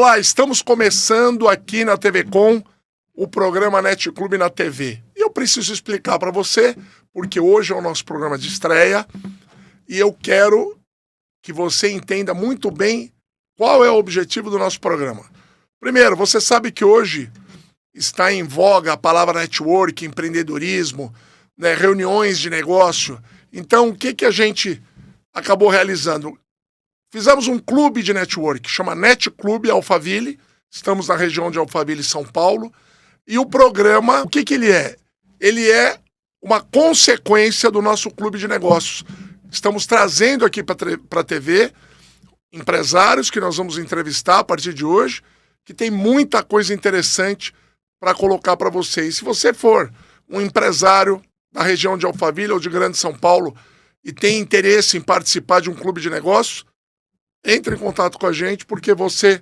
Olá, estamos começando aqui na TV Com o programa NET Clube na TV. E eu preciso explicar para você, porque hoje é o nosso programa de estreia e eu quero que você entenda muito bem qual é o objetivo do nosso programa. Primeiro, você sabe que hoje está em voga a palavra network, empreendedorismo, né, reuniões de negócio. Então, o que a gente acabou realizando? Fizemos um clube de network, chama NET Clube Alphaville. Estamos na região de Alphaville, São Paulo. E o programa, o que ele é? Ele é uma consequência do nosso clube de negócios. Estamos trazendo aqui para a TV empresários que nós vamos entrevistar a partir de hoje, que tem muita coisa interessante para colocar para vocês. Se você for um empresário da região de Alphaville ou de Grande São Paulo e tem interesse em participar de um clube de negócios, entre em contato com a gente, porque você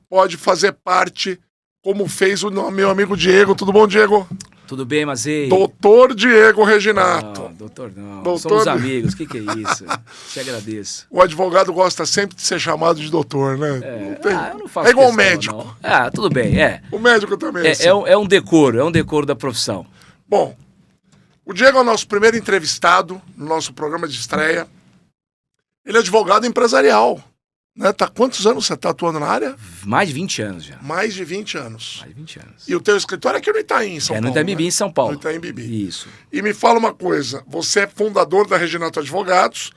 pode fazer parte, como fez o meu amigo Diego. Tudo bom, Diego? Tudo bem, Mazei? Doutor Diego Reginato. Não, doutor não. Doutor... Somos amigos, o que é isso? Te agradeço. O advogado gosta sempre de ser chamado de doutor, né? Eu não faço é igual o questão, médico. Não. Tudo bem, O médico também é assim. É um decoro da profissão. Bom, o Diego é o nosso primeiro entrevistado no nosso programa de estreia. Ele é advogado empresarial. Né? Quantos anos você está atuando na área? Mais de 20 anos já. Mais de 20 anos. Mais de 20 anos. E o teu escritório é aqui no Itaim, em São Paulo. No Itaim Bibi, né? em São Paulo. No Itaim Bibi. Isso. E me fala uma coisa, você é fundador da Reginato Advogados,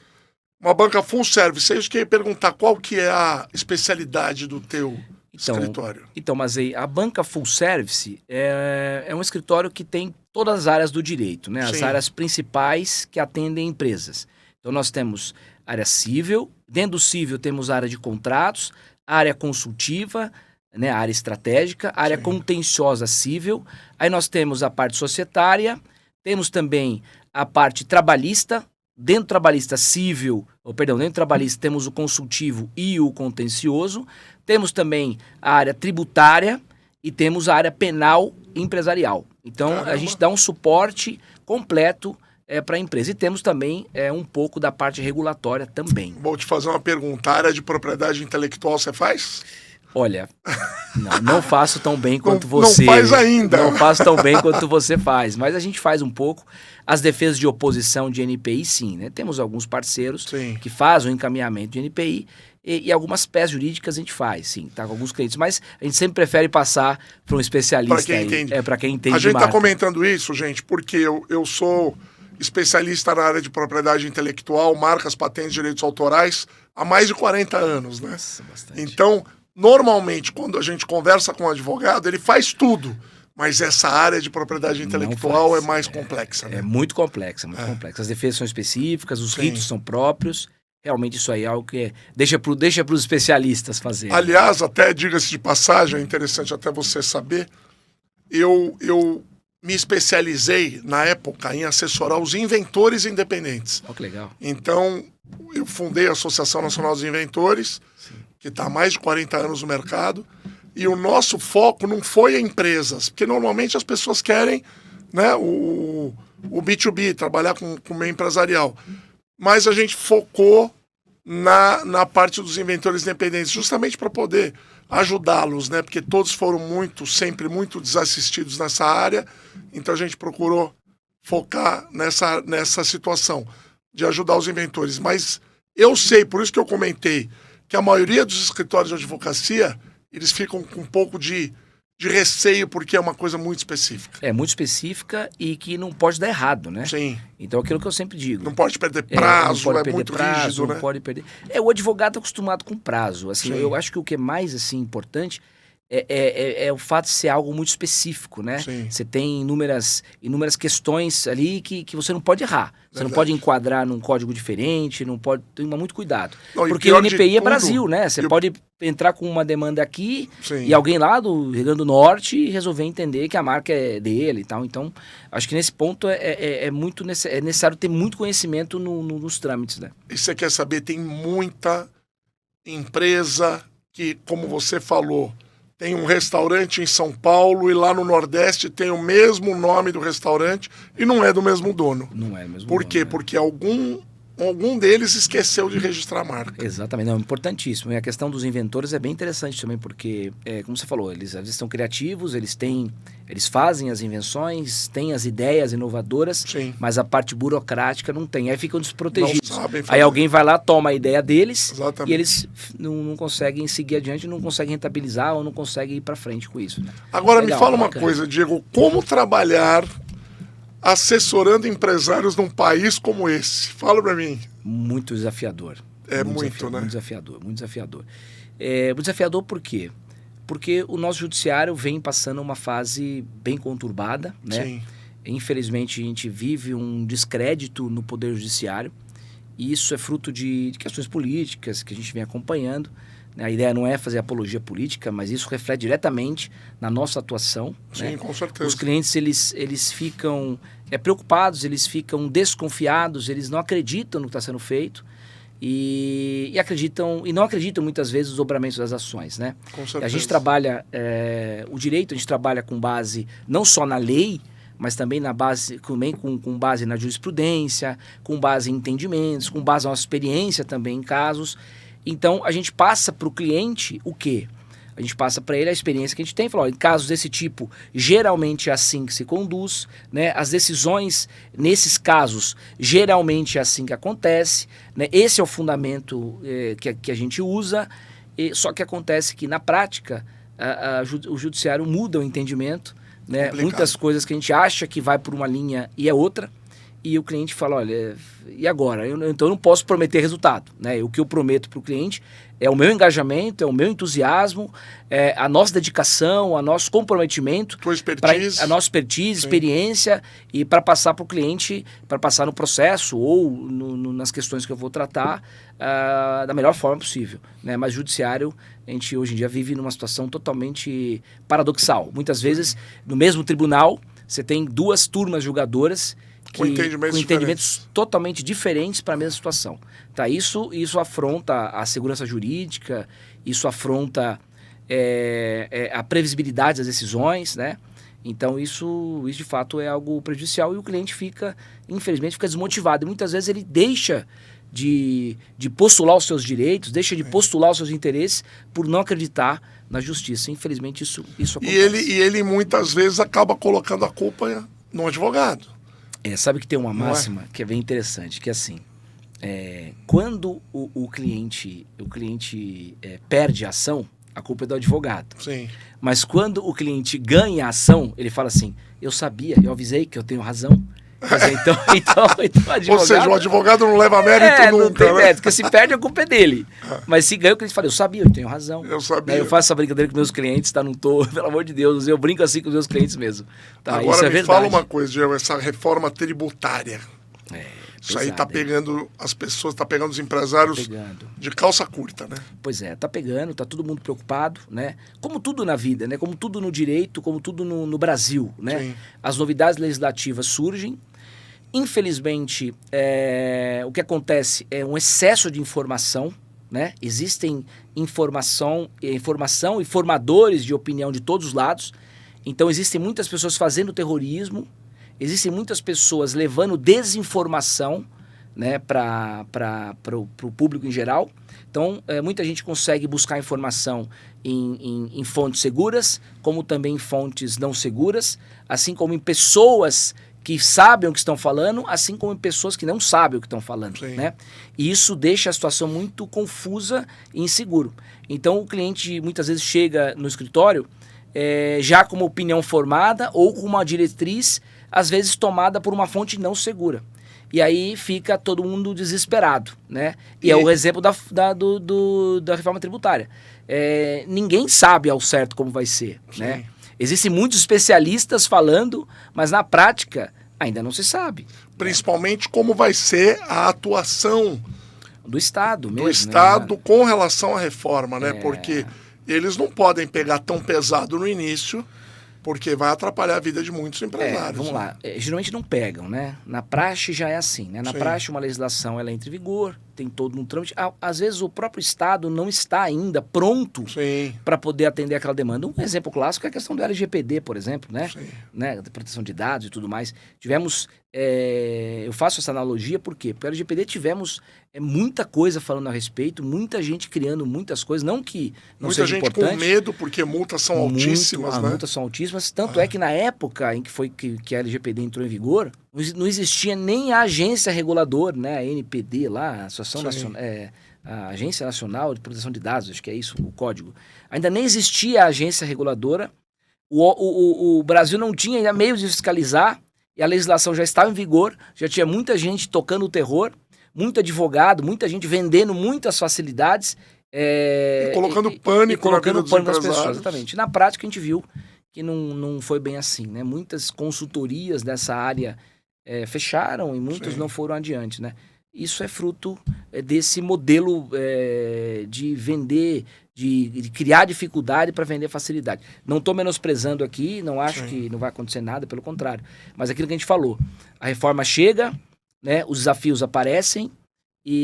uma banca full service. Eu queria perguntar qual que é a especialidade do teu escritório. Então, Mazei, a banca full service é um escritório que tem todas as áreas do direito, né? As Sim. áreas principais que atendem empresas. Então, nós temos área civil, dentro do civil temos a área de contratos, área consultiva, né, a área estratégica, a área Sim. contenciosa civil, aí nós temos a parte societária, temos também a parte trabalhista, dentro do trabalhista dentro do trabalhista temos o consultivo e o contencioso, temos também a área tributária e temos a área penal empresarial. Então, Caramba. A gente dá um suporte completo para a empresa. E temos também um pouco da parte regulatória também. Vou te fazer uma pergunta. A área de propriedade intelectual você faz? Olha, não faço tão bem quanto você. Não faz ainda. Não faço tão bem quanto você faz. Mas a gente faz um pouco. As defesas de oposição de NPI, sim, né? Temos alguns parceiros Sim. que fazem o encaminhamento de NPI e algumas peças jurídicas a gente faz, sim, tá? Com alguns clientes. Mas a gente sempre prefere passar para um especialista. Para quem entende. Para quem entende. A gente está comentando isso, gente, porque eu sou especialista na área de propriedade intelectual, marcas, patentes, direitos autorais, há mais de 40 anos, né? Nossa, bastante. Então, normalmente, quando a gente conversa com um advogado, ele faz tudo, mas essa área de propriedade intelectual é mais complexa, né? É muito complexa, muito complexa. As defesas são específicas, os Sim. ritos são próprios. Realmente isso aí é algo que deixa para os especialistas fazerem. Aliás, até diga-se de passagem, é interessante até você saber, eu me especializei, na época, em assessorar os inventores independentes. Oh, que legal. Então, eu fundei a Associação Nacional dos Inventores, Sim. que está há mais de 40 anos no mercado, e o nosso foco não foi em empresas, porque normalmente as pessoas querem, né, o B2B, trabalhar com o meio empresarial. Mas a gente focou na parte dos inventores independentes, justamente para poder ajudá-los, né? Porque todos foram sempre muito desassistidos nessa área, então a gente procurou focar nessa situação de ajudar os inventores. Mas eu sei, por isso que eu comentei, que a maioria dos escritórios de advocacia, eles ficam com um pouco de receio, porque é uma coisa muito específica. É muito específica e que não pode dar errado, né? Sim. Então aquilo que eu sempre digo. Não pode perder prazo, não pode perder muito prazo, rígido, né? não pode perder. O advogado é acostumado com prazo. Assim, Sim. eu acho que o que é mais assim, importante é o fato de ser algo muito específico, né? Sim. Você tem inúmeras questões ali que você não pode errar. Você Verdade. não pode enquadrar num código diferente, não pode... Toma muito cuidado. Não, porque o NPI é tudo, Brasil, né? Você pode entrar com uma demanda aqui Sim. e alguém lá do Rio Grande do Norte resolver entender que a marca é dele e tal. Então, acho que nesse ponto é necessário ter muito conhecimento nos trâmites, né? E você quer saber, tem muita empresa que, como você falou, tem um restaurante em São Paulo e lá no Nordeste tem o mesmo nome do restaurante e não é do mesmo dono. Não é mesmo. Por quê? Né? Porque algum algum deles esqueceu de registrar a marca. Exatamente, não, importantíssimo. E a questão dos inventores é bem interessante também, porque, como você falou, eles às vezes são criativos, eles fazem as invenções, têm as ideias inovadoras, Sim. mas a parte burocrática não tem. Aí ficam desprotegidos. Não sabem fazer. Aí alguém vai lá, toma a ideia deles, Exatamente. e eles não conseguem seguir adiante, não conseguem rentabilizar ou não conseguem ir para frente com isso. Né? Agora Legal, me fala uma bacana. coisa, Diego, como trabalhar assessorando empresários num país como esse? Fala pra mim. Muito desafiador. É muito, desafiador, né? Muito desafiador, muito desafiador. Muito desafiador por quê? Porque o nosso judiciário vem passando uma fase bem conturbada, né? Sim. Infelizmente, a gente vive um descrédito no Poder Judiciário, e isso é fruto de questões políticas que a gente vem acompanhando. A ideia não é fazer apologia política, mas isso reflete diretamente na nossa atuação. Sim, né? com certeza. Os clientes, eles ficam preocupados, eles ficam desconfiados, eles não acreditam no que está sendo feito e não acreditam muitas vezes nos dobramentos das ações, né? Com certeza. A gente trabalha o direito, a gente trabalha com base não só na lei, mas também com base na jurisprudência, com base em entendimentos, com base na nossa experiência também em casos. Então, a gente passa para o cliente o quê? A gente passa para ele a experiência que a gente tem. Fala, em casos desse tipo, geralmente é assim que se conduz, né? As decisões, nesses casos, geralmente é assim que acontece, né? Esse é o fundamento que a gente usa, só que acontece que, na prática, o judiciário muda o entendimento, né? Complicado. Muitas coisas que a gente acha que vai por uma linha e é outra, e o cliente fala, olha, e agora? Então eu não posso prometer resultado, né? O que eu prometo para o cliente é o meu engajamento, é o meu entusiasmo, é a nossa dedicação, o nosso comprometimento, Tua expertise. a nossa expertise, Sim. experiência, e para passar para o cliente, para passar no processo ou nas questões que eu vou tratar da melhor forma possível, né? Mas judiciário, a gente hoje em dia vive numa situação totalmente paradoxal. Muitas vezes, no mesmo tribunal, você tem duas turmas julgadoras Com entendimentos diferentes. totalmente diferentes para a mesma situação. Tá? Isso afronta a segurança jurídica, isso afronta a previsibilidade das decisões, né? Então isso de fato é algo prejudicial e o cliente infelizmente, fica desmotivado. E muitas vezes ele deixa de postular os seus direitos, deixa de postular os seus interesses por não acreditar na justiça. Infelizmente isso acontece. E ele muitas vezes acaba colocando a culpa no advogado. Sabe que tem uma máxima que é bem interessante, que é assim, quando o cliente perde a ação, a culpa é do advogado. Sim. Mas quando o cliente ganha a ação, ele fala assim, eu sabia, eu avisei que eu tenho razão. Quer dizer, então o advogado... Ou seja, o advogado não leva mérito nunca, não tem né? mérito, porque se perde a culpa é dele. Mas se ganha, o cliente fala, eu sabia, eu tenho razão. Eu sabia. Eu faço essa brincadeira com meus clientes, tá? Não tô, pelo amor de Deus, eu brinco assim com os meus clientes mesmo. Tá? Agora isso é me verdade. fala uma coisa, Diego, essa reforma tributária. Isso aí tá pegando as pessoas, tá pegando os empresários de calça curta, né? Pois é, tá pegando, tá todo mundo preocupado, né? Como tudo na vida, né? Como tudo no direito, como tudo no Brasil, né? Sim. As novidades legislativas surgem. Infelizmente, o que acontece é um excesso de informação, né? Existem informação e formadores de opinião de todos os lados. Então, existem muitas pessoas fazendo terrorismo, existem muitas pessoas levando desinformação, né, para o público em geral. Então, muita gente consegue buscar informação em fontes seguras, como também em fontes não seguras, assim como em pessoas que sabem o que estão falando, assim como em pessoas que não sabem o que estão falando, né? E isso deixa a situação muito confusa e inseguro. Então, o cliente muitas vezes chega no escritório já com uma opinião formada ou com uma diretriz, às vezes tomada por uma fonte não segura. E aí fica todo mundo desesperado, né? E é o exemplo da reforma tributária. Ninguém sabe ao certo como vai ser, né? Existem muitos especialistas falando, mas na prática ainda não se sabe. Principalmente como vai ser a atuação do Estado mesmo. Do Estado, né? Com relação à reforma, né? Porque eles não podem pegar tão pesado no início, porque vai atrapalhar a vida de muitos empresários. Vamos lá. Geralmente não pegam, né? Na praxe já é assim, né? Na praxe uma legislação ela entra em vigor, tem todo um trâmite. Às vezes o próprio Estado não está ainda pronto para poder atender aquela demanda. Um exemplo clássico é a questão do LGPD, por exemplo, né? Da proteção de dados e tudo mais. Tivemos eu faço essa analogia porque pelo LGPD tivemos muita coisa falando a respeito, muita gente criando muitas coisas, não que não muita seja gente importante. com medo, porque multas são altíssimas, né? As multas são altíssimas, tanto é que na época em que a LGPD entrou em vigor, não existia nem a agência reguladora, né? A NPD lá, a Associação Nacional, a Agência Nacional de Proteção de Dados, acho que é isso o código. Ainda nem existia a agência reguladora, o Brasil não tinha ainda meios de fiscalizar, e a legislação já estava em vigor, já tinha muita gente tocando o terror, muito advogado, muita gente vendendo muitas facilidades. E colocando pânico na vida dos empresários. Pessoas, exatamente. Na prática, a gente viu que não foi bem assim, né? Muitas consultorias dessa área fecharam e muitas não foram adiante, né? Isso é fruto desse modelo de vender, de criar dificuldade para vender facilidade. Não estou menosprezando aqui, não acho que não vai acontecer nada, pelo contrário. Mas aquilo que a gente falou, a reforma chega, né, os desafios aparecem,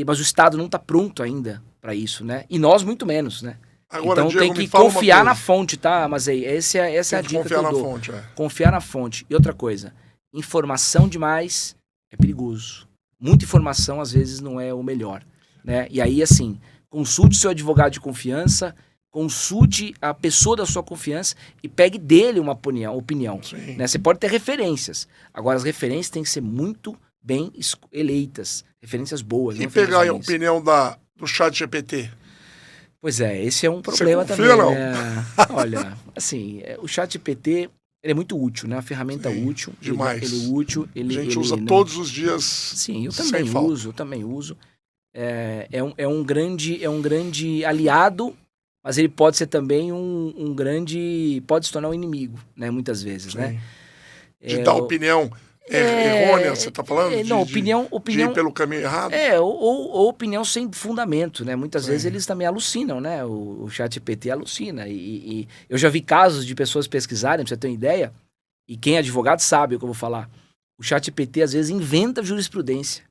mas o Estado não está pronto ainda para isso, né? E nós muito menos, né? Agora, então Diego, tem que confiar na fonte, tá? Mas aí, essa é a dica que eu dou. Fonte, Confiar na fonte. E outra coisa, informação demais é perigoso. Muita informação, às vezes, não é o melhor, né? E aí, assim, consulte seu advogado de confiança, consulte a pessoa da sua confiança e pegue dele uma opinião. Né? Você pode ter referências. Agora, as referências têm que ser muito bem eleitas. Referências boas. E pegar a opinião do ChatGPT? Pois esse é um problema também. Não? Né? Olha, assim, o ChatGPT... Ele é muito útil, né? Uma ferramenta útil. Demais. Ele é útil. A gente usa todos os dias. Sim, eu também uso. É um grande aliado, mas ele pode ser também um grande... Pode se tornar um inimigo, né? Muitas vezes, né? De dar opinião errônea, você está falando? Não, opinião... De ir pelo caminho errado? Ou opinião sem fundamento, né? Muitas vezes eles também alucinam, né? O ChatGPT alucina. E eu já vi casos de pessoas pesquisarem, pra você ter uma ideia, e quem é advogado sabe o que eu vou falar. O ChatGPT, às vezes, inventa jurisprudência.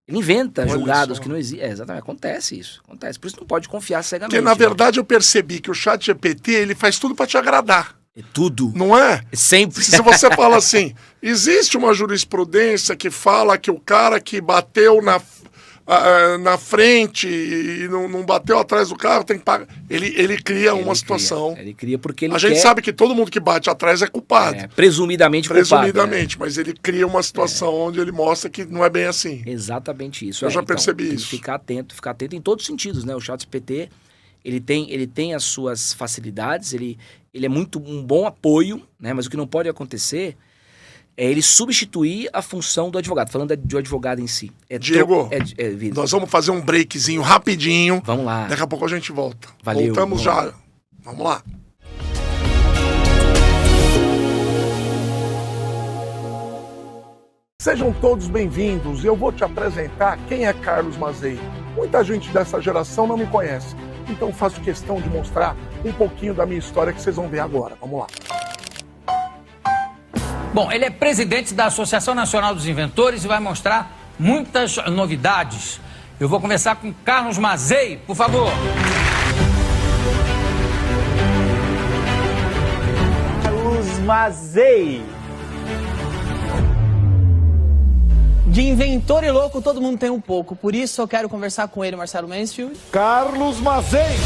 Ele inventa julgados que não existem. Exatamente, acontece isso. Acontece. Por isso não pode confiar cegamente. Porque, na verdade, eu percebi que o ChatGPT, ele faz tudo para te agradar. É tudo. Não é? Sempre. Se você fala assim, existe uma jurisprudência que fala que o cara que bateu na frente e não bateu atrás do carro tem que pagar. Ele cria uma situação. Ele cria porque ele A gente sabe que todo mundo que bate atrás é culpado. Presumidamente culpado. Presumidamente, mas ele cria uma situação onde ele mostra que não é bem assim. Exatamente isso. Eu já percebi isso. Ficar atento em todos os sentidos, né? O ChatGPT, ele tem as suas facilidades, ele é um bom apoio, né? Mas o que não pode acontecer é ele substituir a função do advogado, falando do advogado em si. Diego, nós vamos fazer um breakzinho rapidinho. Vamos lá. Daqui a pouco a gente volta. Valeu. Voltamos já. Vamos lá. Sejam todos bem-vindos e eu vou te apresentar quem é Carlos Mazei. Muita gente dessa geração não me conhece, então faço questão de mostrar um pouquinho da minha história que vocês vão ver agora. Vamos lá. Bom, ele é presidente da Associação Nacional dos Inventores e vai mostrar muitas novidades. Eu vou conversar com Carlos Mazei, por favor. Carlos Mazei. De inventor e louco, todo mundo tem um pouco. Por isso, eu quero conversar com ele, Marcelo Mansfield. Carlos Mazei.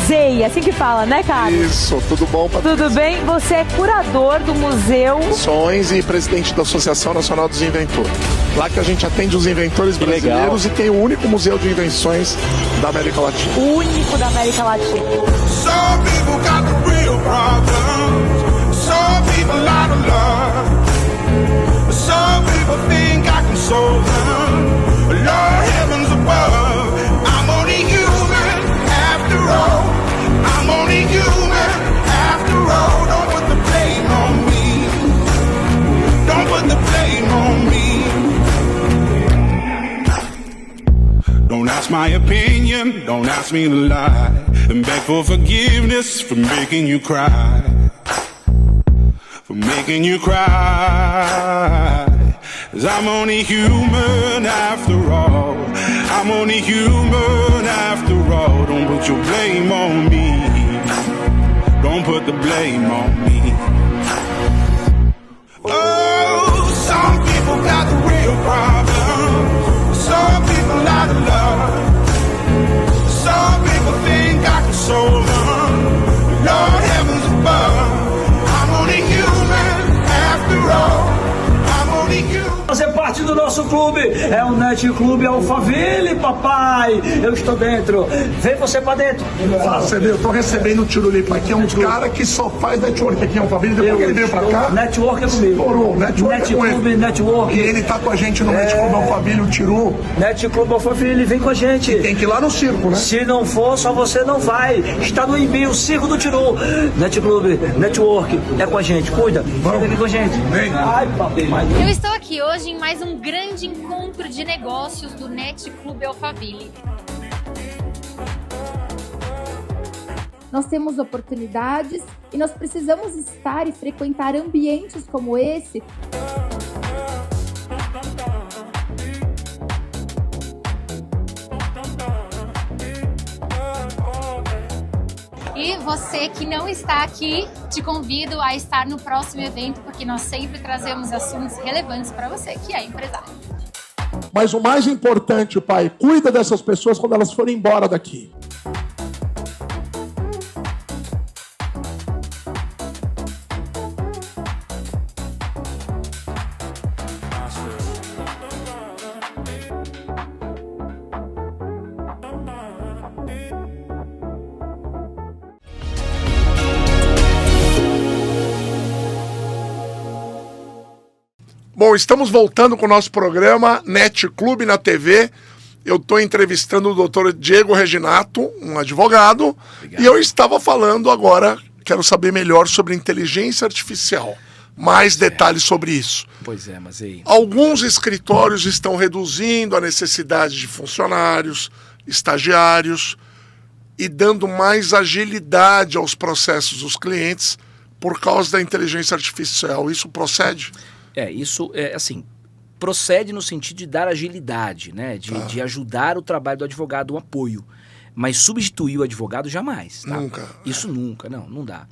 Zei, assim que fala, né, Carlos? Isso, tudo bom, Patrícia? Tudo bem? Você é curador do Museu... Invenções e presidente da Associação Nacional dos Inventores. Lá que a gente atende os inventores brasileiros e tem o único museu de invenções da América Latina. O único da América Latina. Some people got the real problems. Some people out of love. Some people think I can solve them. Lord heavens above, I'm only human after all. I'm only human after all. Don't put the blame on me. Don't put the blame on me. Don't ask my opinion, don't ask me to lie, and beg for forgiveness for making you cry. For making you cry. 'Cause I'm only human after all. I'm only human after all. Don't put your blame on me. don't put the blame on me. Oh, some people got the real problems. Some people out of love. Some people think I can solve them. Lord heavens above, I'm only human after all. I'm only human. Fazer parte do nosso clube é o Net Clube Alphaville, papai. Eu estou dentro. Vem você pra dentro. Você vê, eu tô recebendo o Tirulipa aqui, é um cara que só faz network aqui em Alphaville, depois que ele veio pra cá. Network é comigo. Estourou, network Net é com Clube, ele. Network. E ele tá com a gente no Net Clube Alphaville, o Tiru. Net Clube Alphaville, vem com a gente. Tem que ir lá no circo, né? Se não for, só você não vai. Está no Imbi, o Circo do Tiru. Net Clube, Network, é com a gente. Cuida. Vem aqui com a gente. Vem. Ai, papai. Eu estou aqui hoje em mais um grande encontro de negócios do Net Clube Alphaville. Nós temos oportunidades e nós precisamos estar e frequentar ambientes como esse. E você que não está aqui, te convido a estar no próximo evento, porque nós sempre trazemos assuntos relevantes para você que é empresário. Mas o mais importante, pai, cuida dessas pessoas quando elas forem embora daqui. Bom, estamos voltando com o nosso programa Net Clube na TV. Eu estou entrevistando o doutor Diego Reginato, um advogado. Obrigado. E eu estava falando agora, quero saber melhor sobre inteligência artificial. Mais detalhes sobre isso. Pois é, mas aí... Alguns escritórios estão reduzindo a necessidade de funcionários, estagiários e dando mais agilidade aos processos dos clientes por causa da inteligência artificial. Isso procede? Isso é assim, procede no sentido de dar agilidade, né? De ajudar o trabalho do advogado, um apoio. Mas substituir o advogado jamais. Tá? Nunca. Isso nunca, não dá.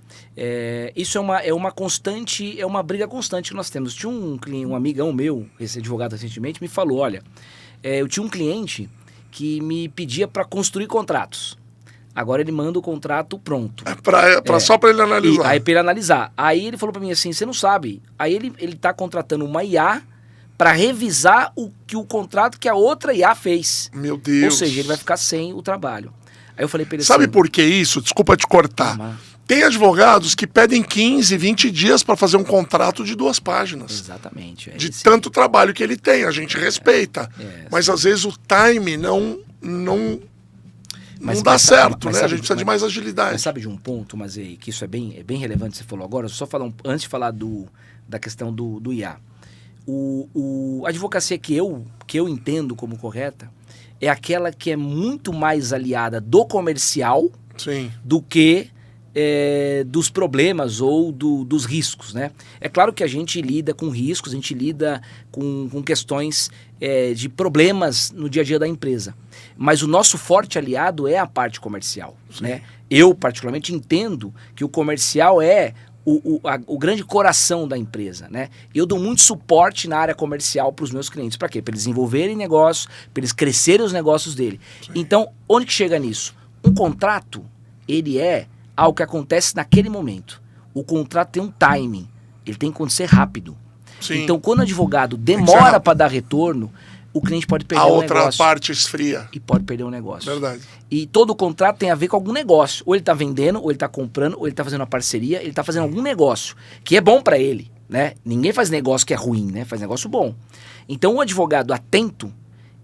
Isso é uma constante, é uma briga constante que nós temos. Tinha um amigão meu, esse advogado recentemente, me falou, olha, eu tinha um cliente que me pedia para construir contratos. Agora ele manda o contrato pronto. Só para ele analisar. Aí para ele analisar. Aí ele falou para mim assim, você não sabe. Aí ele tá contratando uma IA para revisar o contrato que a outra IA fez. Meu Deus. Ou seja, ele vai ficar sem o trabalho. Aí eu falei para ele Sabe assim, por que isso? Desculpa te cortar. Tem advogados que pedem 15, 20 dias para fazer um contrato de 2 páginas. Exatamente. De tanto trabalho que ele tem. A gente respeita. Mas às vezes o time não dá certo, né? A gente precisa de mais agilidade. Mas sabe de um ponto, mas que isso é bem relevante, você falou agora, só falar antes de falar da questão do IA. A advocacia que eu entendo como correta é aquela que é muito mais aliada do comercial Sim. do que dos problemas ou dos riscos, né? É claro que a gente lida com riscos, a gente lida com questões de problemas no dia a dia da empresa. Mas o nosso forte aliado é a parte comercial, né? Eu, particularmente, entendo que o comercial é o grande coração da empresa, né? Eu dou muito suporte na área comercial para os meus clientes. Para quê? Para eles desenvolverem negócios, para eles crescerem os negócios dele. Sim. Então, onde que chega nisso? Um contrato, ele é algo que acontece naquele momento. O contrato tem um timing, ele tem que acontecer rápido. Sim. Então, quando o advogado demora para dar retorno, o cliente pode perder o negócio. A outra parte esfria. E pode perder o negócio. Verdade. E todo contrato tem a ver com algum negócio. Ou ele está vendendo, ou ele está comprando, ou ele está fazendo uma parceria, ele está fazendo algum negócio que é bom para ele, né? Ninguém faz negócio que é ruim, né? Faz negócio bom. Então, o advogado atento,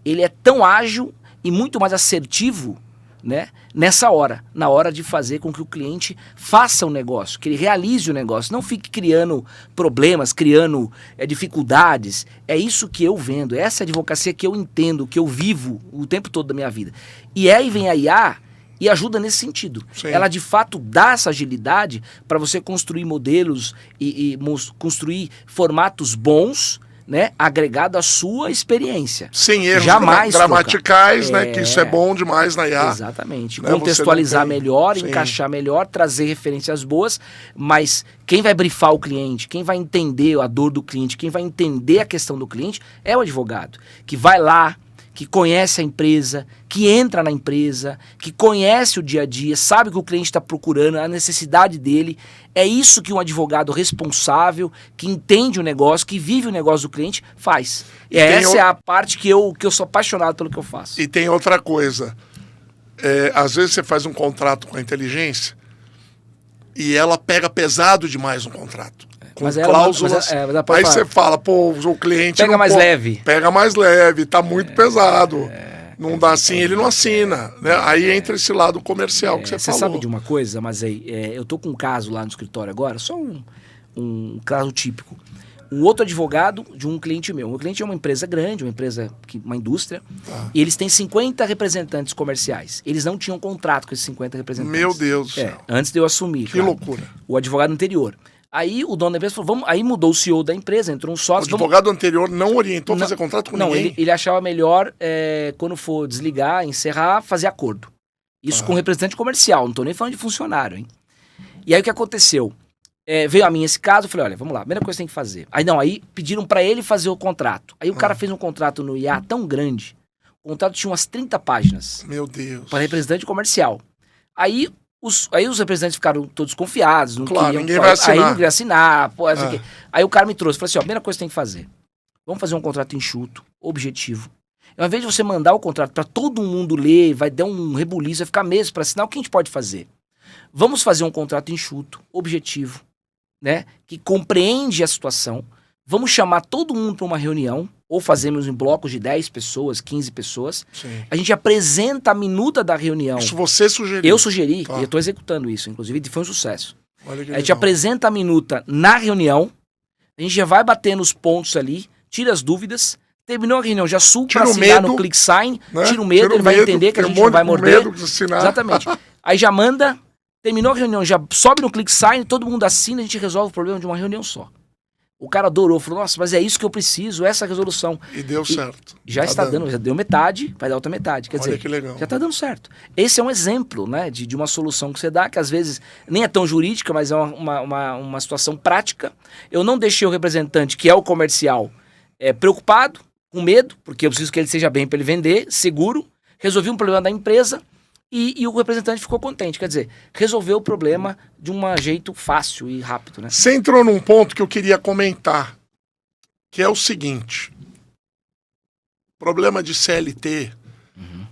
ele é tão ágil e muito mais assertivo, né, nessa hora, na hora de fazer com que o cliente faça o negócio, que ele realize o negócio, não fique criando problemas, criando dificuldades. É isso que eu vendo, essa advocacia que eu entendo, que eu vivo o tempo todo da minha vida. E aí vem a IA e ajuda nesse sentido. Sim. Ela de fato dá essa agilidade para você construir modelos e construir formatos bons, né, agregado à sua experiência. Sem erros Jamais gramaticais, trocar. né? Que isso é bom demais na IA. Exatamente. Né, Contextualizar você não tem- melhor, Sim. encaixar melhor, trazer referências boas, mas quem vai brifar o cliente, quem vai entender a dor do cliente, quem vai entender a questão do cliente é o advogado, que vai lá, que conhece a empresa, que entra na empresa, que conhece o dia a dia, sabe o que o cliente está procurando, a necessidade dele. É isso que um advogado responsável, que entende o negócio, que vive o negócio do cliente, faz. E essa é a parte que eu sou apaixonado pelo que eu faço. E tem outra coisa. Às vezes você faz um contrato com a inteligência e ela pega pesado demais no contrato. Com Mas ela- cláusulas. mas ela pode Aí falar. você fala, pô, o cliente. Pega não mais pode- leve. Pega mais leve, tá muito pesado. Não dá assim, ele não assina. Né? Aí entra esse lado comercial que você Você falou. sabe de uma coisa, mas aí, eu tô com um caso lá no escritório agora, só um caso típico. Um outro advogado de um cliente meu. O cliente é uma empresa grande, uma indústria, e eles têm 50 representantes comerciais. Eles não tinham contrato com esses 50 representantes. Meu Deus do céu. Antes de eu assumir. Que loucura. O advogado anterior. Aí o dono da empresa falou, aí mudou o CEO da empresa, entrou um O sócio. advogado anterior não orientou a fazer contrato com Não, ninguém? ele achava melhor, quando for desligar, encerrar, fazer acordo. Isso com representante comercial, não tô nem falando de funcionário, hein? E aí o que aconteceu? Veio a mim esse caso, eu falei, olha, vamos lá, a primeira coisa que tem que fazer. Aí pediram pra ele fazer o contrato. Aí o cara fez um contrato no IA tão grande, o contrato tinha umas 30 páginas. Meu Deus. Para representante comercial. Aí os representantes ficaram todos confiados. Não Claro, queriam, ninguém vai assinar. Aí não queria assinar. Pô, isso aqui. Aí o cara me trouxe, falou assim, ó, a primeira coisa que tem que fazer. Vamos fazer um contrato enxuto, objetivo. Ao invés de você mandar o contrato para todo mundo ler, vai dar um rebuliço, vai ficar meses para assinar, o que a gente pode fazer? Vamos fazer um contrato enxuto, objetivo, né? Que compreende a situação. Vamos chamar todo mundo para uma reunião, ou fazemos em blocos de 10 pessoas, 15 pessoas. Sim. A gente apresenta a minuta da reunião. Isso você sugeriu? Eu sugeri, Tá. e eu estou executando isso, inclusive, e foi um sucesso. Olha que A gente legal. apresenta a minuta na reunião, a gente já vai batendo os pontos ali, tira as dúvidas, terminou a reunião, já subo Tira para o assinar medo, no click sign, né? tira o medo, Tira o ele vai medo, entender que a tem um gente não monte vai com morder. medo de assinar. Exatamente. Aí já manda, terminou a reunião, já sobe no click sign, todo mundo assina, a gente resolve o problema de uma reunião só. O cara adorou, falou, nossa, mas é isso que eu preciso, essa resolução. E deu certo. Já Tá está dando, já deu metade, vai dar outra metade. Quer Olha dizer, que legal. já está dando certo. Esse é um exemplo, né, de uma solução que você dá, que às vezes nem é tão jurídica, mas é uma situação prática. Eu não deixei o representante, que é o comercial, preocupado, com medo, porque eu preciso que ele seja bem para ele vender, seguro. Resolvi um problema da empresa e o representante ficou contente. Quer dizer, resolveu o problema de um jeito fácil e rápido, né? Você entrou num ponto que eu queria comentar, que é o seguinte. Problema de CLT.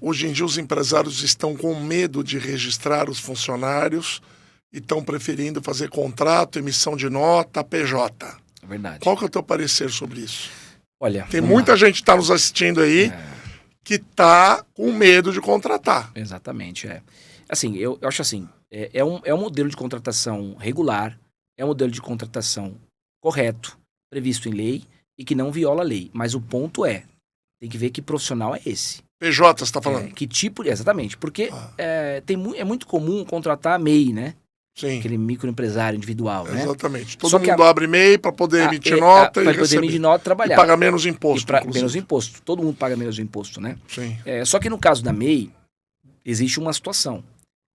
Hoje em dia os empresários estão com medo de registrar os funcionários e estão preferindo fazer contrato, emissão de nota, PJ. É verdade. Qual que é o teu parecer sobre isso? Olha, Tem vamos muita lá. gente que está nos assistindo aí que está com medo de contratar. Exatamente, Assim, eu acho assim, é um modelo de contratação regular, é um modelo de contratação correto, previsto em lei e que não viola a lei. Mas o ponto tem que ver que profissional é esse. PJ, você está falando? Que tipo, exatamente, porque é muito comum contratar MEI, né? Sim. Aquele microempresário individual, né? Exatamente. Todo Só que mundo abre e-mail para poder emitir nota e para poder receber. emitir nota e trabalhar. E pagar menos imposto, inclusive. Menos imposto. Todo mundo paga menos imposto, né? Sim. Só que no caso da MEI, existe uma situação.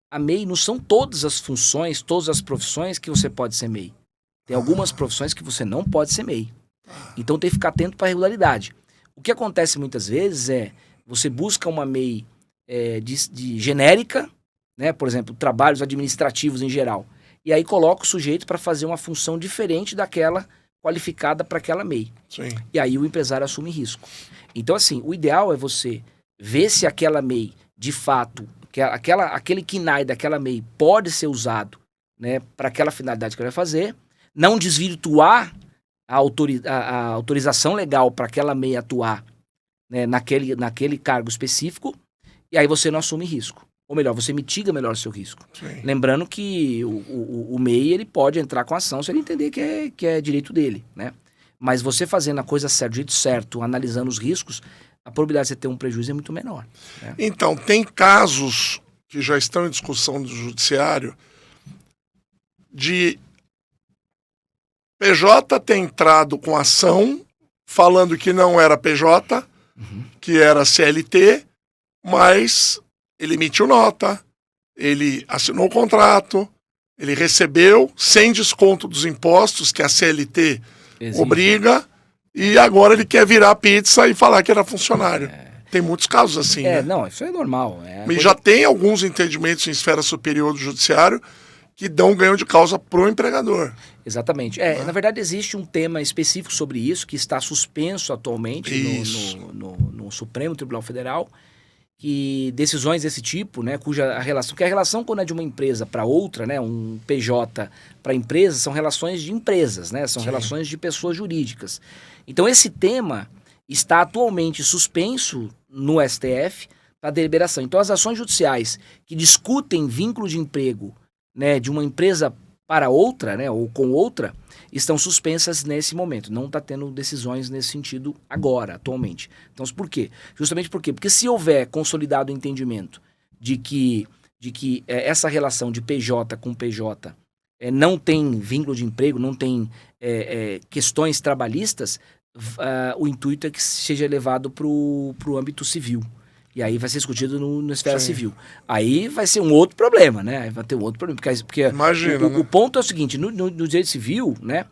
A MEI não são todas as funções, todas as profissões que você pode ser MEI. Tem algumas profissões que você não pode ser MEI. Então tem que ficar atento para a regularidade. O que acontece muitas vezes você busca uma MEI de genérica, né? Por exemplo, trabalhos administrativos em geral. E aí coloca o sujeito para fazer uma função diferente daquela qualificada para aquela MEI. Sim. E aí o empresário assume risco. Então, assim, o ideal é você ver se aquela MEI, de fato, aquele KNAI daquela MEI pode ser usado, né, para aquela finalidade que ele vai fazer, não desvirtuar a autorização legal para aquela MEI atuar, né, naquele cargo específico, e aí você não assume risco. Ou melhor, você mitiga melhor o seu risco. Sim. Lembrando que o MEI ele pode entrar com ação se ele entender que é direito dele, né? Mas você fazendo a coisa certa, do jeito certo, analisando os riscos, a probabilidade de você ter um prejuízo é muito menor. Né? Então, tem casos que já estão em discussão do judiciário de PJ ter entrado com ação falando que não era PJ, que era CLT, mas ele emitiu nota, ele assinou o contrato, ele recebeu sem desconto dos impostos que a CLT obriga, e agora ele quer virar pizza e falar que era funcionário. Tem muitos casos assim, né? Não, isso é normal. E já tem alguns entendimentos em esfera superior do judiciário que dão ganho de causa pro empregador. Exatamente. Na verdade, existe um tema específico sobre isso que está suspenso atualmente no Supremo Tribunal Federal, que decisões desse tipo, né, cuja a relação, que a relação quando é de uma empresa para outra, né, um PJ para empresa, são relações de empresas, né, são relações de pessoas jurídicas. Então esse tema está atualmente suspenso no STF para deliberação. Então as ações judiciais que discutem vínculo de emprego, né, de uma empresa para outra, né, ou com outra, estão suspensas nesse momento. Não está tendo decisões nesse sentido agora, atualmente. Então, por quê? Justamente por quê? Porque se houver consolidado o entendimento de que essa relação de PJ com PJ não tem vínculo de emprego, não tem questões trabalhistas, o intuito é que seja levado para o âmbito civil. E aí vai ser discutido na esfera civil. Aí vai ser um outro problema, né? Vai ter um outro problema. Porque imagina, o ponto é o seguinte, no direito civil, né?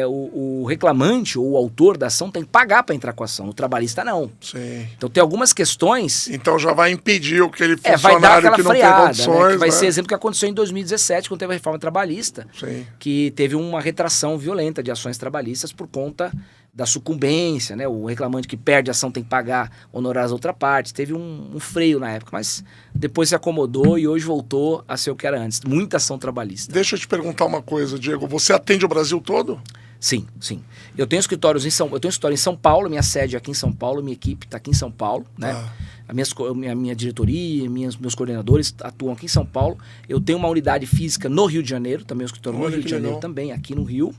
O reclamante ou o autor da ação tem que pagar para entrar com a ação. O trabalhista não. Sim. Então tem algumas questões... Então já vai impedir aquele funcionário vai dar aquela que não freada, tem condições. Né? Que vai né? ser exemplo que aconteceu em 2017, quando teve a reforma trabalhista. Sim. Que teve uma retração violenta de ações trabalhistas por conta da sucumbência, né? O reclamante que perde a ação tem que pagar honorários às outras partes. Teve um freio na época, mas depois se acomodou e hoje voltou a ser o que era antes. Muita ação trabalhista. Deixa eu te perguntar uma coisa, Diego. Você atende o Brasil todo? Sim, sim. Eu tenho escritório em São Paulo, minha sede é aqui em São Paulo, minha equipe está aqui em São Paulo, né? A minha diretoria, meus coordenadores atuam aqui em São Paulo. Eu tenho uma unidade física no Rio de Janeiro, também um escritório no Rio de Janeiro, também aqui no Rio.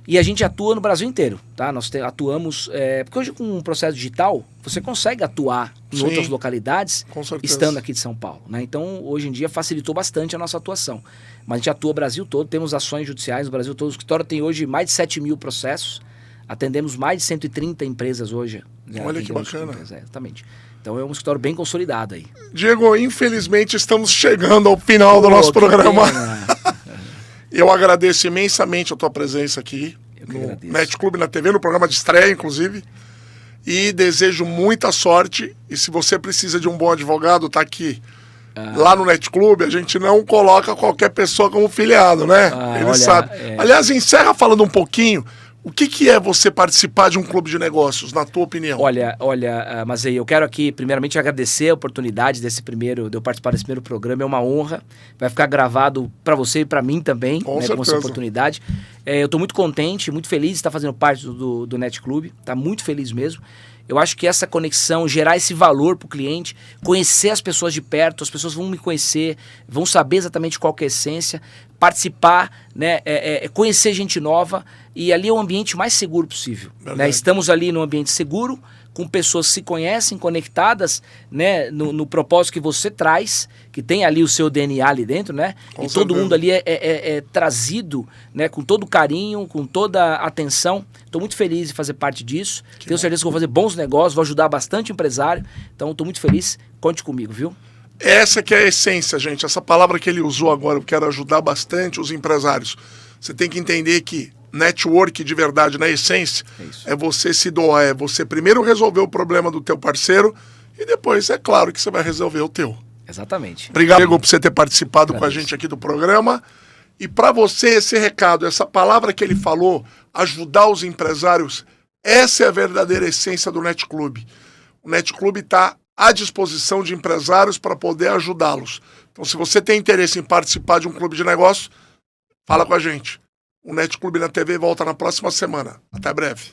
E a gente atua no Brasil inteiro, tá? Nós atuamos... porque hoje com o processo digital, você consegue atuar em outras localidades estando aqui de São Paulo, né? Então, hoje em dia, facilitou bastante a nossa atuação. Mas a gente atua no Brasil todo, temos ações judiciais no Brasil todo. O escritório tem hoje mais de 7 mil processos. Atendemos mais de 130 empresas hoje. Olha que bacana. Exatamente. Então, é um escritório bem consolidado aí. Diego, infelizmente, estamos chegando ao final do nosso programa. Eu agradeço imensamente a tua presença aqui no Net Clube na TV, no programa de estreia, inclusive. E desejo muita sorte. E se você precisa de um bom advogado, tá aqui. Lá no Net Clube, a gente não coloca qualquer pessoa como filiado, né? Ele sabe. Aliás, encerra falando um pouquinho. O que é você participar de um clube de negócios, na tua opinião? Olha, Mazei, eu quero aqui, primeiramente, agradecer a oportunidade de eu participar desse primeiro programa. É uma honra. Vai ficar gravado para você e para mim também, com essa oportunidade. Eu estou muito contente, muito feliz de estar fazendo parte do Net Clube. Tá muito feliz mesmo. Eu acho que essa conexão, gerar esse valor para o cliente, conhecer as pessoas de perto, as pessoas vão me conhecer, vão saber exatamente qual que é a essência, participar, né, conhecer gente nova, e ali é o ambiente mais seguro possível. Né? Estamos ali num ambiente seguro, com pessoas que se conhecem, conectadas, né, no propósito que você traz, que tem ali o seu DNA ali dentro, né? E todo mundo ali é trazido, né, com todo carinho, com toda atenção. Estou muito feliz de fazer parte disso. Tenho certeza que vou fazer bons negócios, vou ajudar bastante o empresário. Então, estou muito feliz. Conte comigo, viu? Essa que é a essência, gente. Essa palavra que ele usou agora, eu quero ajudar bastante os empresários. Você tem que entender que network de verdade, na essência, é você se doar, é você primeiro resolver o problema do teu parceiro e depois, é claro, que você vai resolver o teu. Exatamente. Obrigado, Diego, por você ter participado com a gente aqui do programa. E para você, esse recado, essa palavra que ele falou, ajudar os empresários, essa é a verdadeira essência do Net Clube. O Net Clube está à disposição de empresários para poder ajudá-los. Então, se você tem interesse em participar de um clube de negócios, fala com a gente. O Net Clube na TV volta na próxima semana. Até breve.